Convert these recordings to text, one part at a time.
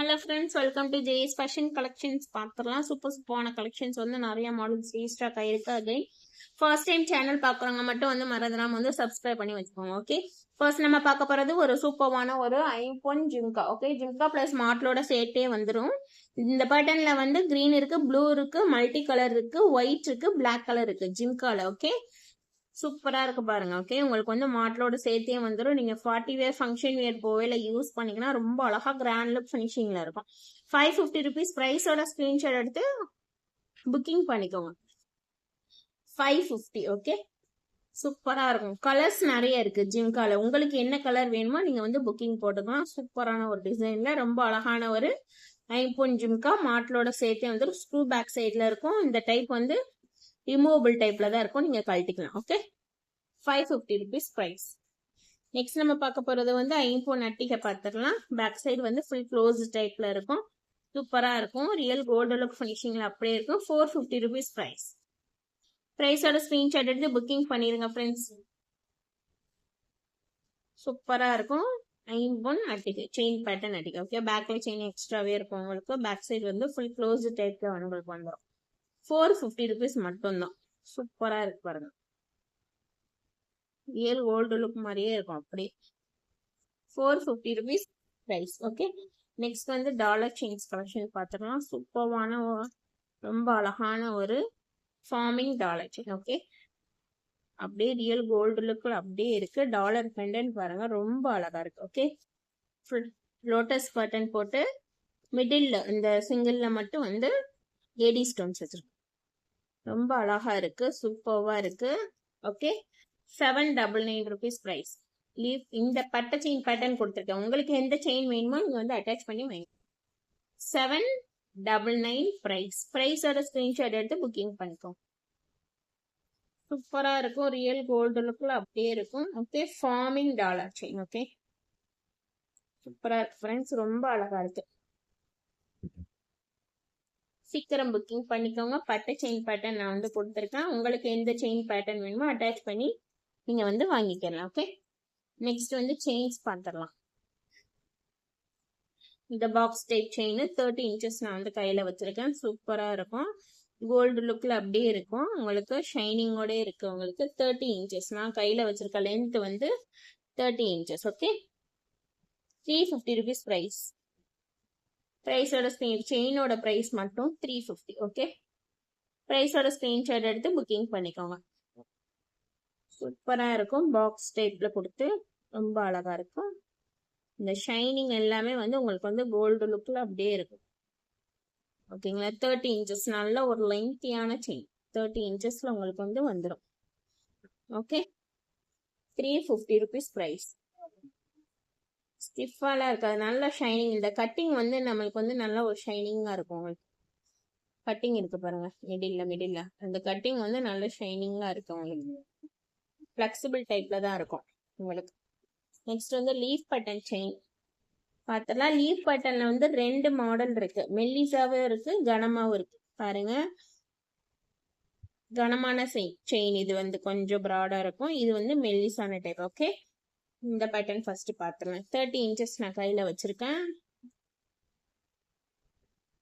Hello friends, welcome to JS fashion collections. பார்த்துடலாம். சூப்பரான collections வந்து நிறைய மாடல்ஸ் ரீஸ்டாக் ஆயிருக்கு. அகைன் ஃபர்ஸ்ட் டைம் சேனல் பார்க்குறவங்க மட்டும் வந்து மறந்துடாம வந்து சப்ஸ்கிரைப் பண்ணி வச்சுக்கோங்க. ஓகே, ஃபர்ஸ்ட் நம்ம பார்க்க போகிறது ஒரு சூப்பரான ஒரு ஐபோன் ஜிம்கா. ஓகே, ஜிம்கா ப்ளஸ் மாட்டலோட சேர்த்தே வந்துடும். இந்த பேட்டர்னில் வந்து க்ரீன் இருக்கு, ப்ளூ இருக்கு, மல்டி கலர் இருக்கு, ஒயிட் இருக்கு, பிளாக் கலர் இருக்கு ஜிம்கால. ஓகே, சூப்பரா இருக்கு பாருங்க. ஓகே, உங்களுக்கு வந்து மாட்டலோட சேர்த்தே வந்துடும். நீங்க 40 வேர் ஃபங்க்ஷன் வேர் போவேல யூஸ் பண்ணீங்கன்னா ரொம்ப அழகா கிராண்ட் லுக் ஃபினிஷிங்ல இருக்கும். 550 rupees பிரைஸோட ஸ்கிரீன்ஷாட் எடுத்து புக்கிங் பண்ணிக்கோங்க. 550. ஓகே, சூப்பரா இருக்கும். கலர்ஸ் நிறைய இருக்கு ஜிம்கால. உங்களுக்கு என்ன கலர் வேணுமோ நீங்க வந்து புக்கிங் போட்டுக்கலாம். சூப்பரான ஒரு டிசைன்ல ரொம்ப அழகான ஒரு ஐபோன் ஜிம்கா மாட்டலோட சேர்த்தே வந்து ஸ்க்ரூ பேக் சைட்ல இருக்கும். இந்த டைப் வந்து ரிமூவபிள் டைப்ல தான் இருக்கும், நீங்க கழட்டிக்கலாம். Okay, 550 rupees price. நெக்ஸ்ட் நம்ம பார்க்க போறது வந்து ஐபோன் அட்டிகை பார்த்துக்கலாம். பேக் சைடு வந்து ஃபுல் க்ளோஸ் டைப்ல இருக்கும். சூப்பரா இருக்கும். ரியல் கோல்டு லுக் ஃபினிஷிங்ல அப்படியே இருக்கும். 450 rupees பிரைஸ். பிரைஸோட ஸ்கிரீன்ஷாட் எடுத்து புக்கிங் பண்ணிருங்க ஃப்ரெண்ட்ஸ். சூப்பரா இருக்கும். ஐபோன் அட்டிகை செயின் பேட்டர்ன் அட்டிகை. ஓகே, பேக்ல செயின் எக்ஸ்ட்ராவே இருக்கும் உங்களுக்கு. பேக் சைடு வந்து ஃபுல் க்ளோஸ் டைப்ல உங்களுக்கு வந்துடும். 450 rupees மட்டும்தான். சூப்பரா இருக்கு பாருங்க. ரியல் கோல்டு லுக் மாதிரியே இருக்கும் அப்படி. 450 rupees பிரைஸ். ஓகே, நெக்ஸ்ட் வந்து டாலர் செயின்ஸ் கலெக்ஷன் பார்த்துக்கலாம். சூப்பரான ரொம்ப அழகான ஒரு ஃபார்மிங் டாலர் செயின். ஓகே, அப்படியே ரியல் கோல்டு லுக்ல அப்படியே இருக்கு. டாலர் பெண்டன்ட் பாருங்க, ரொம்ப அழகா இருக்கு. ஓகே, லோட்டஸ் பட்டன் போட்டு மிடில் இந்த சிங்கிள்ல மட்டும் வந்து ஏடி ஸ்டோன்ஸ் வச்சிருக்கு. ரொம்ப அழகா இருக்கு, சூப்பர்வா இருக்கு. Okay, 799 rupees price. லீவ் இந்த பட்டை செயின் பேட்டர்ன் கொடுத்துருக்கேன். உங்களுக்கு எந்த செயின் வேணுமோ நீங்க வந்து அட்டாச் பண்ணி வாங்க. 799 பிரைஸ். பிரைஸோட ஸ்கிரீன்ஷாட் எடுத்து புக்கிங் பண்ணிக்கோங்க. சூப்பரா இருக்கும். ரியல் கோல்டு லுக்ல அப்படியே இருக்கும். Okay, farming dollar chain. Okay, சூப்பரா இருக்கு ஃப்ரெண்ட்ஸ், ரொம்ப அழகா இருக்கு. சீக்கிரம் புக்கிங் பண்ணிக்கோங்க. பட்டை செயின் பேட்டர்ன் நான் வந்து கொடுத்துருக்கேன். உங்களுக்கு எந்த செயின் பேட்டர்ன் வேணுமோ அட்டாச் பண்ணி நீங்க வந்து வாங்கிக்கலாம். ஓகே, நெக்ஸ்ட் வந்து செயின்ஸ் பார்த்துடலாம். இந்த பாக்ஸ் டைப் செயின் 30 inches நான் வந்து கையில வச்சிருக்கேன். சூப்பரா இருக்கும். கோல்டு லுக்ல அப்படியே இருக்கும். உங்களுக்கு ஷைனிங்கோட இருக்கு. உங்களுக்கு 30 inches நான் கையில வச்சிருக்க லென்த் வந்து 30 inches. Okay, 350 rupees price. பிரைஸோட செயினோட பிரைஸ் மட்டும் 350. ஓகே, பிரைஸோட ஸ்கிரீன்ஷாட் எடுத்து புக்கிங் பண்ணிக்கோங்க. சூப்பரா இருக்கும். பாக்ஸ் டைப்ல கொடுத்து ரொம்ப அழகா இருக்கும். இந்த ஷைனிங் எல்லாமே வந்து உங்களுக்கு வந்து கோல்டு லுக்ல அப்படியே இருக்கும். ஓகேங்களா, 30 inches நல்ல ஒரு லென்த்தியான செயின். 30 inchesல உங்களுக்கு வந்து வந்துடும். Okay, 350 rupees price. ஸ்டிஃபாலாம் இருக்காது, நல்ல ஷைனிங். இந்த கட்டிங் வந்து நம்மளுக்கு வந்து நல்ல ஒரு ஷைனிங்கா இருக்கும். உங்களுக்கு கட்டிங் இருக்கு பாருங்க, மிடில்ல அந்த கட்டிங் வந்து நல்ல ஷைனிங்கா இருக்கும். உங்களுக்கு ஃபிளெக்சிபிள் டைப்ல தான் இருக்கும் உங்களுக்கு. நெக்ஸ்ட் வந்து லீஃப் பட்டன் செயின் பார்த்தலாம். லீஃப் பட்டன்ல வந்து 2 மாடல் இருக்கு. மெல்லிசாவும் இருக்கு, கனமாவும் இருக்கு. பாருங்க, கனமான செயின் இது வந்து கொஞ்சம் ப்ராடா இருக்கும். இது வந்து மெல்லிசான டைப். ஓகே, இந்த பேட்டர்ன் ஃபர்ஸ்ட் பார்த்துலாம். 30 inches நான் கையில வச்சிருக்கேன்.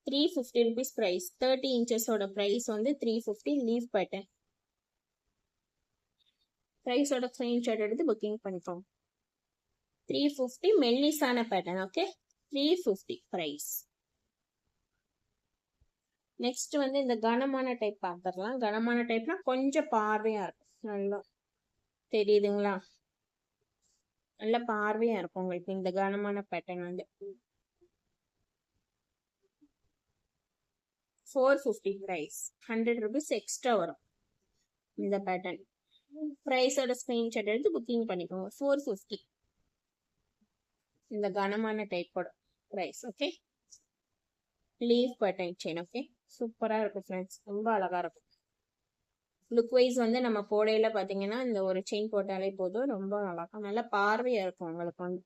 350 rupees பிரைஸ். 30 inchesோட பிரைஸ் வந்து 350. Leaf pattern. பிரைஸோட ஸ்கிரீன்ஷாட் எடுத்து புக்கிங் பண்ணிக்கோங்க. 350 மெல்லிசான பேட்டர்ன். Okay, 350 price. நெக்ஸ்ட் வந்து இந்த கனமான டைப் பார்த்துடலாம். கனமான டைப்னா கொஞ்சம் பார்வையா இருக்கும். நல்லா தெரியுதுங்களா, நல்ல பார்வையா இருக்கும் உங்களுக்கு இந்த கனமான பேட்டர்ன் வந்து. 450 பிரைஸ். 100 rupees எக்ஸ்ட்ரா வரும் இந்த பேட்டர்ன். பிரைஸோட ஸ்கிரீன்ஷாட் எடுத்து புக்கிங் பண்ணிக்கோங்க. 450 இந்த கனமான டைப்போட price. Okay, leaf pattern chain. Okay, சூப்பரா இருக்கும் ஃப்ரெண்ட்ஸ், ரொம்ப அழகா இருக்கும். லுக் வைஸ் வந்து நம்ம போடையில பாத்தீங்கன்னா இந்த ஒரு செயின் போட்டாலே போதும், ரொம்ப அழகா நல்ல பார்வையா இருக்கும் உங்களுக்கு வந்து.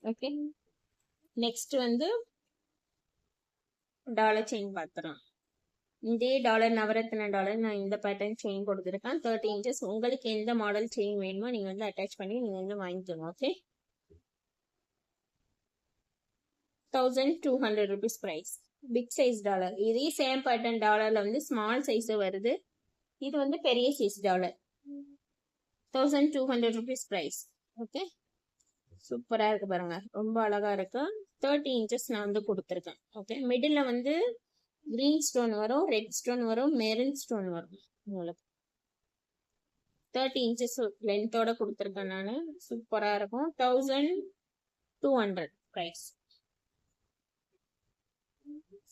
ஓகே, நெக்ஸ்ட் வந்து டாலர் செயின் பார்த்துறோம். இதே டாலர் நவரத்ன டாலர் நான் இந்த பேட்டர்ன் செயின் கொடுத்துருக்கேன். 30 inches. உங்களுக்கு எந்த மாடல் செயின் வேணுமோ நீங்க வந்து அட்டாச் பண்ணி நீங்க வந்து வாங்கிக்கோங்க. Okay, 1200 rupees price. Big size dollar. இதே சேம் பேட்டர்ன் டாலர்ல வந்து ஸ்மால் சைஸ் வருது. இது வந்து பெரிய size dollar. 1200 rupees price. Okay, சூப்பரா இருக்கு பாருங்க, ரொம்ப அழகா இருக்கு. 30 inches நான் வந்து கொடுத்துருக்கேன். ஓகே, மிடில் வந்து கிரீன் ஸ்டோன் வரும், ரெட் ஸ்டோன் வரும், மெரூன் ஸ்டோன் வரும். உங்களுக்கு 30 inches லென்த்தோட கொடுத்துருக்கேன் நான். சூப்பரா இருக்கும். 1200 price.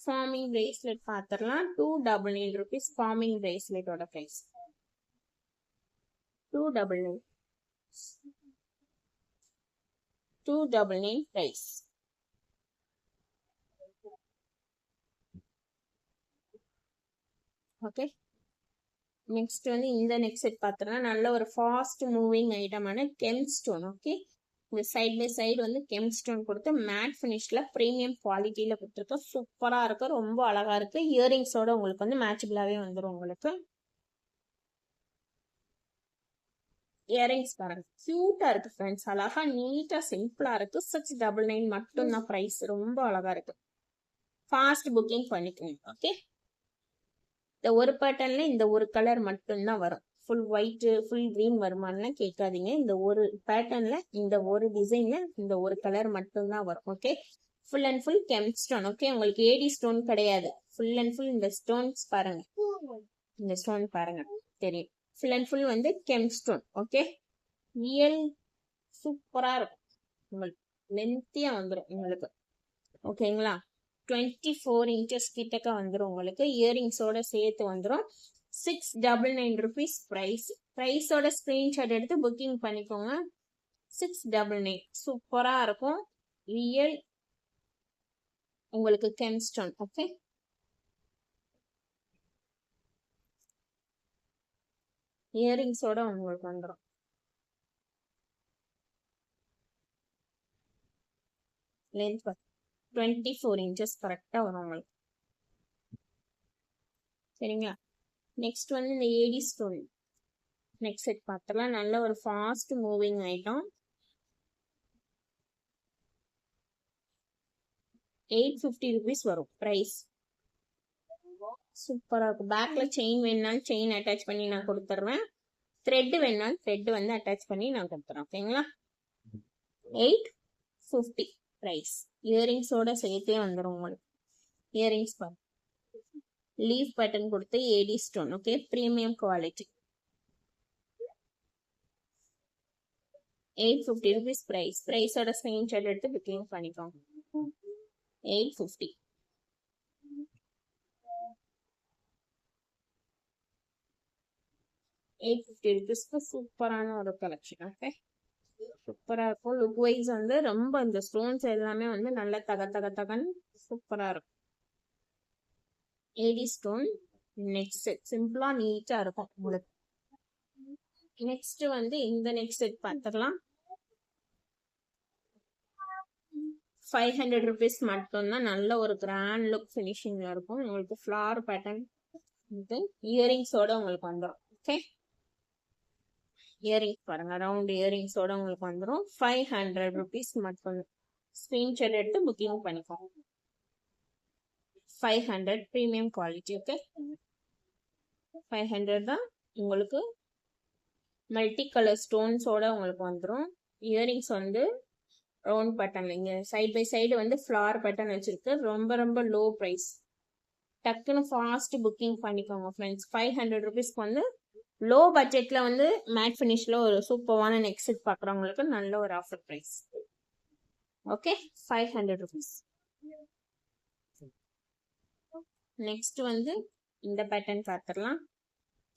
ஃபார்மிங் பிரேஸ்லெட் பார்த்துடலாம். 299 rupees ஃபார்மிங் பிரேஸ்லெட்டோட பிரைஸ். 299 பிரைஸ். ஓகே, நெக்ஸ்ட் வந்து இந்த நெக்ஸ்ட் செட் பார்த்தோம்னா நல்ல ஒரு ஃபாஸ்ட் மூவிங் ஐட்டமான கெம் ஸ்டோன். ஓகே, இந்த சைட் பை சைடு வந்து கெம் ஸ்டோன் கொடுத்து மேட் ஃபினிஷ்ல ப்ரீமியம் குவாலிட்டியில கொடுத்துருக்கோம். சூப்பரா இருக்கு, ரொம்ப அழகா இருக்கு. இயரிங்ஸோட உங்களுக்கு வந்து மேட்சபிளாவே வந்துடும். உங்களுக்கு இயரிங்ஸ் பாருங்க, கியூட்டா இருக்கு ஃப்ரெண்ட்ஸ். அழகா நீட்டா சிம்பிளா இருக்கு. 699 மட்டும் தான் பிரைஸ். ரொம்ப அழகா இருக்கு. ஃபாஸ்ட் புக்கிங் பண்ணிக்கோங்க. ஓகே, இந்த ஒரு பேட்டர்ன்ல இந்த ஒரு கலர் மட்டும்தான் வரும். ஃபுல் ஒயிட் ஃபுல் கிரீன் வருமானு கேட்காதீங்க. இந்த ஒரு பேட்டர்ன்ல இந்த ஒரு டிசைன்ல இந்த ஒரு கலர் மட்டும்தான் வரும். Okay, full and full gem stone. Okay, உங்களுக்கு ஏடி ஸ்டோன் கிடையாது. ஃபுல் அண்ட் ஃபுல் இந்த ஸ்டோன்ஸ் பாருங்க, இந்த ஸ்டோன் பாருங்க தெரியும். ஃபுல் அண்ட் ஃபுல் வந்து கெம் ஸ்டோன். ஓகே, ரியல் சூப்பரா இருக்கும். உங்களுக்கு லென்த்தியா வந்துடும் உங்களுக்கு. ஓகேங்களா, 24 inches கிட்டக்க வந்துடும் உங்களுக்கு. இயரிங்ஸோட சேர்த்து வந்துடும். 699 rupees பிரைஸ். பிரைஸோட ஸ்கிரீன்ஷாட் எடுத்து புக்கிங் பண்ணிக்கோங்க. 699 சூப்பரா இருக்கும். ரியல் உங்களுக்கு கெம் ஸ்டோன். ஓகே, இயரிங்ஸோட உங்களுக்கு வந்துடும். லென்த் 24 inches கரெக்டா வரும் உங்களுக்கு. சரிங்களா, நெக்ஸ்ட் வந்து இந்த ஏடி ஸ்டோன் நெக்ஸ்ட் செட் பார்த்தலாம். நல்ல ஒரு ஃபாஸ்ட் மூவிங் ஐட்டம். 850 rupees வரும் பிரைஸ். சூப்பரா இருக்கும். பேக்ல செயின் வேணாலும் செயின் அட்டாச் பண்ணி நான் கொடுத்துட்றேன். த்ரெட் வேணாலும் த்ரெட் வந்து அட்டாச் பண்ணி நான் கொடுத்துறேன். ஓகேங்களா, 850 பிரைஸ். இயரிங்ஸோட சேர்த்தே வந்துடும் உங்களுக்கு. இயரிங்ஸ் பாருங்க, லீஃப் பேட்டர்ன் கொடுத்து AD stone. Okay, premium quality. 850 rupees price. பிரைஸோட ஸ்கிரீன்ஷாட் எடுத்து புக்கிங் பண்ணிக்கோங்க. 850. ₹850 சூப்பரான ஒரு கலெக்ஷன். ஓகே, சூப்பரா இருக்கும். லுக் வைஸ் வந்து ரொம்ப இந்த ஸ்டோன்ஸ் எல்லாமே வந்து நல்ல தகன்னு சூப்பரா இருக்கும். ஏடி ஸ்டோன் நெக்ஸ்ட் செட் சிம்பிளா நீட்டா இருக்கும் உங்களுக்கு. நெக்ஸ்ட் வந்து இந்த நெக்ஸ்ட் செட் பார்த்துக்கலாம். 500 rupees மட்டும்தான். நல்ல ஒரு கிராண்ட் லுக் ஃபினிஷிங்ல இருக்கும் உங்களுக்கு. ஃபிளவர் பேட்டர்ன் இயரிங்ஸோட உங்களுக்கு வந்துடும். ஓகே, இயரிங்ஸ் பாருங்க, ரவுண்ட் இயரிங்ஸோட உங்களுக்கு வந்துடும். 500 rupees மட்டும். ஸ்கிரீன்ஷாட் எடுத்து புக்கிங் பண்ணிக்கோங்க. 500 பிரீமியம் குவாலிட்டி. ஓகே, 500 தான் உங்களுக்கு. மல்டி கலர் ஸ்டோன்ஸோட உங்களுக்கு வந்துடும். இயரிங்ஸ் வந்து ரவுண்ட் பேட்டர்ன். இங்க சைட் பை சைடு வந்து ஃபிளவர் பேட்டர்ன் வச்சிருக்கு. ரொம்ப ரொம்ப லோ பிரைஸ். டக்குன்னு ஃபாஸ்ட் புக்கிங் பண்ணிக்கோங்க ஃப்ரெண்ட்ஸ். 500 rupeesக்கு வந்து லோ பட்ஜெட்ல வந்து மேட் ஃபினிஷ்ல ஒரு சூப்பரான நெக் செட் பாக்குறவங்களுக்கு நல்ல ஒரு offer price. Okay, 500 rupees. Next வந்து இந்த பேட்டர்ன் பார்த்துடலாம்.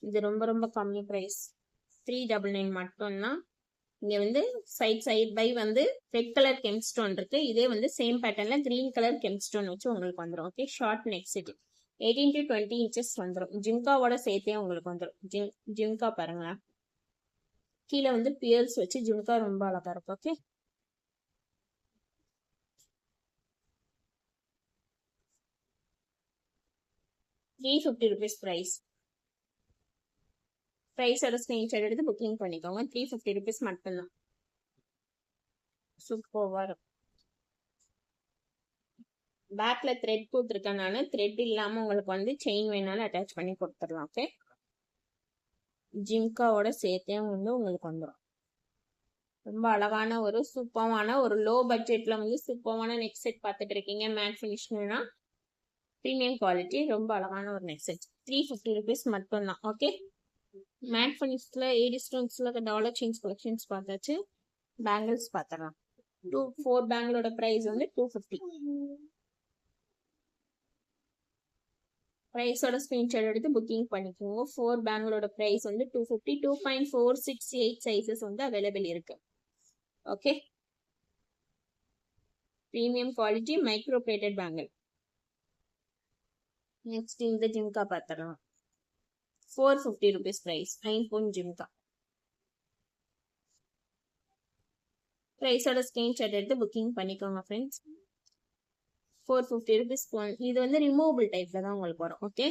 இது ரொம்ப ரொம்ப கம்மி பிரைஸ். 399 மட்டும்தான். இங்க வந்து சைட் பை வந்து ரெட் கலர் கெம் ஸ்டோன் இருக்கு. இதே வந்து சேம் பேட்டர்ன்ல கிரீன் கலர் கெம் ஸ்டோன் வச்சு உங்களுக்கு வந்துடும். Okay, short neck set 18 to 20 inches வந்துடும். ஜிம்காவோட சேர்த்தே உங்களுக்கு வந்துடும். ஜிம்கா பாருங்க, கீழே வந்து பியர்ஸ் வச்சு ஜிம்கா ரொம்ப அழகா இருக்கும். Okay, ₹350 price. பிரைஸோட ஸ்கிரீன்ஷாட் எடுத்து புக்கிங் பண்ணிக்கோங்க. ₹350 மட்டும்தான். சூப்பர்வா இருக்கும். பேக்ல த்ரெட் கொடுத்துருக்கனால த்ரெட் இல்லாம உங்களுக்கு வந்து செயின் வேணாலும் அட்டாச் பண்ணி கொடுத்துடலாம். ஓகே, ஜிம்காவோட சேர்த்தே வந்து உங்களுக்கு வந்துடும். ரொம்ப அழகான ஒரு சூப்பரான ஒரு லோ பட்ஜெட்ல வந்து சூப்பரான நெக் செட் பார்த்துட்டு இருக்கீங்க. மேட் ஃபினிஷ்னா ப்ரீமியம் குவாலிட்டி, ரொம்ப அழகான ஒரு நெக் செட். 350 rupees மட்டும்தான். ஓகே, மேட் ஃபினிஷ்ல ஏடி ஸ்டோன்ஸ்ல டாலர் செயின்ஸ் கலெக்ஷன்ஸ் பார்த்தாச்சு. பேங்கிள்ஸ் பார்த்துடலாம். 4 பேங்கிளோட பிரைஸ் வந்து 250. பிரைஸோட ஸ்கிரீன்ஷாட் எடுத்து புக்கிங் பண்ணிக்கோங்க. 4 பேங்கிளோட பிரைஸ் வந்து 250. 2.468 சைஸஸ் வந்து அவைலபிள் இருக்கு. Okay, premium quality micro plated bangle. Next இந்த ஜிம்கா பார்த்துடலாம். 450 rupees பிரைஸ். 9 ஜிம்கா. பிரைஸோட ஸ்கிரீன்ஷாட் எடுத்து புக்கிங் பண்ணிக்கோங்க ஃப்ரெண்ட்ஸ். 450 rupees. இது வந்து ரிமூவபிள் டைப்ல தான் உங்களுக்கு வரும். ஓகே,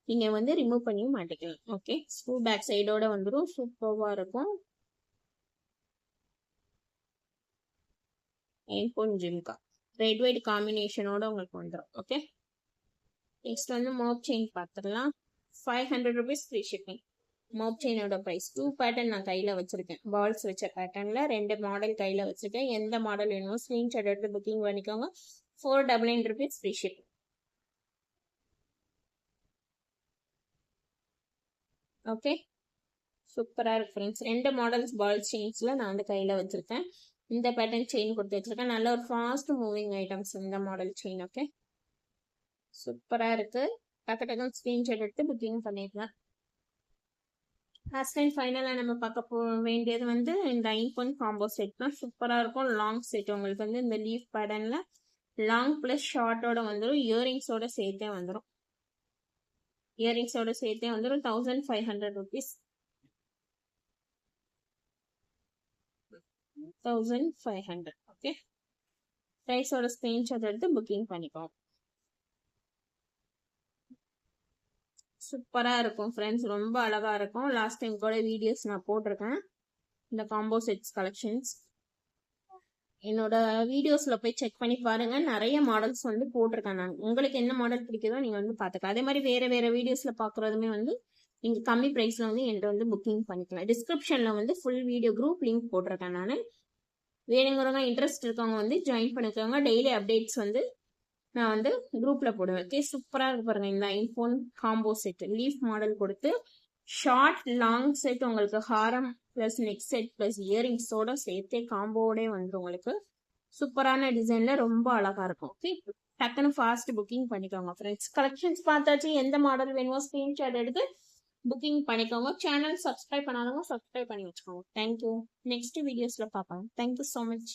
நீங்க வந்து ரிமூவ் பண்ணியும் மாட்டிக்கலாம். ஓகே, ஸ்க்ரூ பேக் சைடோட வந்துடும். சூப்பர்வா இருக்கும். 9 ஜிம்கா ரெட் ஒயிட் காம்பினேஷனோட உங்களுக்கு வந்துடும். ஓகே, நெக்ஸ்ட் வந்து மோப் செயின் பார்த்துடலாம். 500 rupees ஃப்ரீ ஷிப்பிங். மோப் செயினோட ப்ரைஸ். 2 பேட்டர்ன் நான் கையில் வச்சிருக்கேன். பால்ஸ் வச்ச பேட்டர்னில் 2 மாடல் கையில் வச்சிருக்கேன். எந்த மாடல் வேணுமோ ஸ்க்ரீன்ஷாட் எடுத்து புக்கிங் பண்ணிக்கோங்க. 499 rupees ஃப்ரீ ஷிப்பிங். ஓகே, சூப்பராக இருக்கு ஃப்ரெண்ட்ஸ். 2 மாடல்ஸ் பால் செயின்ஸில் நான் வந்து கையில் வச்சிருக்கேன். இந்த பேட்டர்ன் செயின் கொடுத்து வச்சிருக்கேன். நல்ல ஒரு ஃபாஸ்ட் மூவிங் ஐட்டம்ஸ் இந்த மாடல் செயின். ஓகே, சூப்பராக இருக்கு. டக்கு ஸ்க்ரீன்ஷாட் எடுத்து புக்கிங் பண்ணிடலாம். லாஸ்ட் டைம் ஃபைனலாக நம்ம பார்க்க வேண்டியது வந்து இந்த 9 காம்போ செட் தான். சூப்பராக இருக்கும். லாங் செட் உங்களுக்கு வந்து இந்த லீஃப் பேட்டர்னில் லாங் ப்ளஸ் ஷார்ட்டோட வந்துடும். இயரிங்ஸோட சேர்த்தே வந்துடும். 1500 rupees. 1500. ஓகே, ப்ரைஸோட ஸ்க்ரீன்ஷாட் எடுத்து புக்கிங் பண்ணிக்கோங்க. சூப்பரா இருக்கும் ஃப்ரெண்ட்ஸ். ரொம்ப அழகா இருக்கும். லாஸ்ட் டைம் கூட வீடியோஸ் நான் போட்டிருக்கேன் இந்த காம்போ செட்ஸ் கலெக்ஷன்ஸ். என்னோட வீடியோஸ்ல போய் செக் பண்ணி பாருங்க. நிறைய மாடல்ஸ் வந்து போட்டிருக்கேன் நான். உங்களுக்கு என்ன மாடல் பிடிக்குதோ நீங்க வந்து பாத்துக்கலாம். அதே மாதிரி வேற வீடியோஸ்ல பாக்குறதுமே வந்து நீங்க கம்மி பிரைஸ்ல வந்து என்கிட்ட வந்து புக்கிங் பண்ணிக்கலாம். டிஸ்கிரிப்ஷன்ல வந்து ஃபுல் வீடியோ குரூப் லிங்க் போட்டிருக்கேன் நான். வேணுங்கிறவங்க இன்ட்ரெஸ்ட் இருக்கவங்க வந்து ஜாயின் பண்ணிக்கோங்க. டெய்லி அப்டேட்ஸ் வந்து நான் வந்து குரூப்ல போடுவேன். ஓகே, சூப்பரா இருக்கு பாருங்க. இந்த 9 காம்போ செட் லீஃப் மாடல் கொடுத்து ஷார்ட் லாங் செட் உங்களுக்கு ஹாரம் பிளஸ் நெக் செட் பிளஸ் இயரிங்ஸோட சேர்த்தே காம்போட வந்து உங்களுக்கு சூப்பரான டிசைன்ல ரொம்ப அழகா இருக்கும். ஓகே, டக்குன்னு ஃபாஸ்ட் புக்கிங் பண்ணிக்கோங்க ஃப்ரெண்ட்ஸ். கலெக்ஷன்ஸ் பார்த்தாச்சு. எந்த மாடல் வேணுமோ ஸ்கிரீன்ஷாட் எடுத்து புக்கிங் பண்ணிக்கோங்க. சேனல் சப்ஸ்கிரைப் பண்ணாதவங்க சப்ஸ்கிரைப் பண்ணி வச்சுக்கோங்க. தேங்க்யூ. நெக்ஸ்ட் வீடியோஸ்ல பார்க்கலாம். Thank you so much.